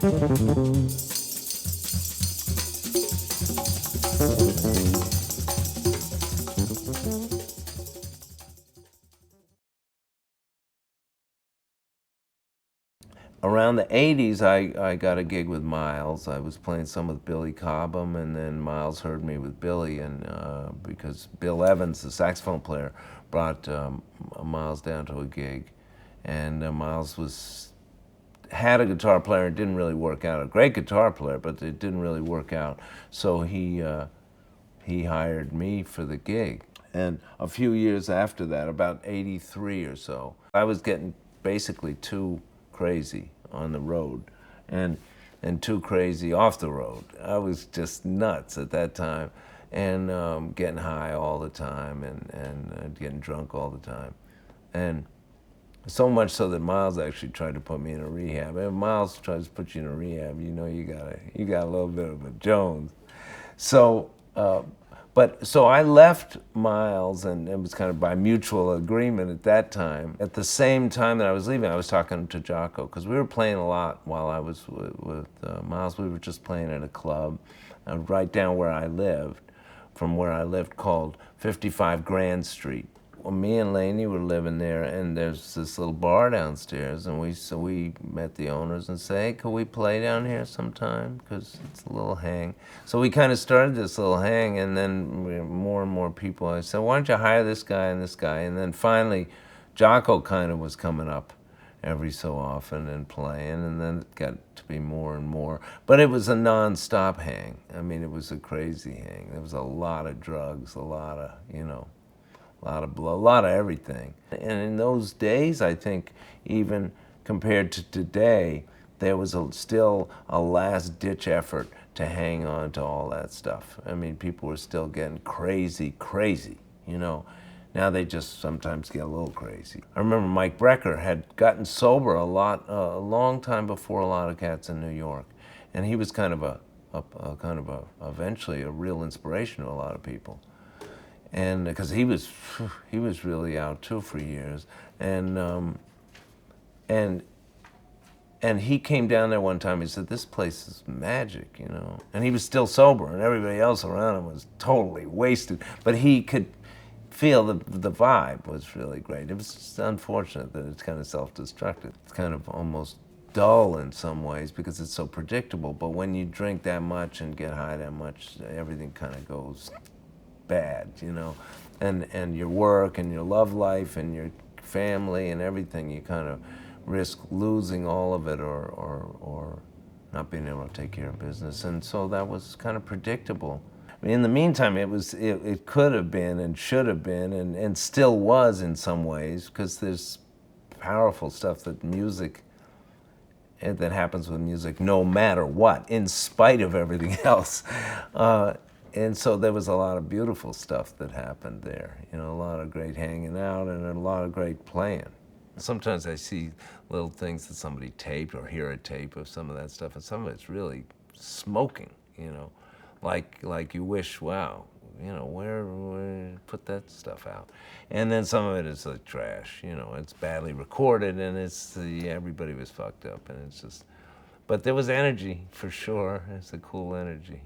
Around the 80s, I got a gig with Miles. I was playing some with Billy Cobham, and then Miles heard me with Billy, and because Bill Evans, the saxophone player, brought Miles down to a gig, and Miles had a guitar player. It didn't really work out. A great guitar player, but it didn't really work out. So he hired me for the gig. And a few years after that, about 83 or so, I was getting basically too crazy on the road and too crazy off the road. I was just nuts at that time, and getting high all the time, and getting drunk all the time. And so much so that Miles actually tried to put me in a rehab. And if Miles tries to put you in a rehab, you know you got a little bit of a Jones. So, so I left Miles, and it was kind of by mutual agreement at that time. At the same time that I was leaving, I was talking to Jaco, because we were playing a lot while I was with Miles. We were just playing at a club right down where I lived, from where I lived, called 55 Grand Street. Well, me and Laney were living there, and there's this little bar downstairs, and we met the owners and said, hey, could we play down here sometime? Because it's a little hang. So we kind of started this little hang, and then more and more people. I said, why don't you hire this guy and this guy? And then finally, Jaco kind of was coming up every so often and playing, and then it got to be more and more. But it was a non-stop hang. I mean, it was a crazy hang. There was a lot of drugs, a lot of, a lot of blow, a lot of everything. And in those days, I think, even compared to today, there was still a last-ditch effort to hang on to all that stuff. I mean, people were still getting crazy, Now they just sometimes get a little crazy. I remember Mike Brecker had gotten sober a long time before a lot of cats in New York, and he was kind of eventually a real inspiration to a lot of people. And because he was really out too for years, and he came down there one time. He said, "This place is magic," And he was still sober, and everybody else around him was totally wasted. But he could feel the vibe was really great. It was just unfortunate that it's kind of self-destructive. It's kind of almost dull in some ways because it's so predictable. But when you drink that much and get high that much, everything kind of goes bad, and your work and your love life and your family and everything, you kind of risk losing all of it, or not being able to take care of business. And so that was kind of predictable. I mean, in the meantime, it could have been and should have been and still was in some ways, because there's powerful stuff that happens with music no matter what, in spite of everything else. And so there was a lot of beautiful stuff that happened there, a lot of great hanging out and a lot of great playing. Sometimes I see little things that somebody taped, or hear a tape of some of that stuff, and some of it's really smoking, like you wish, wow, where put that stuff out. And then some of it is like trash, it's badly recorded, and everybody was fucked up, and it's just, but there was energy for sure. It's a cool energy.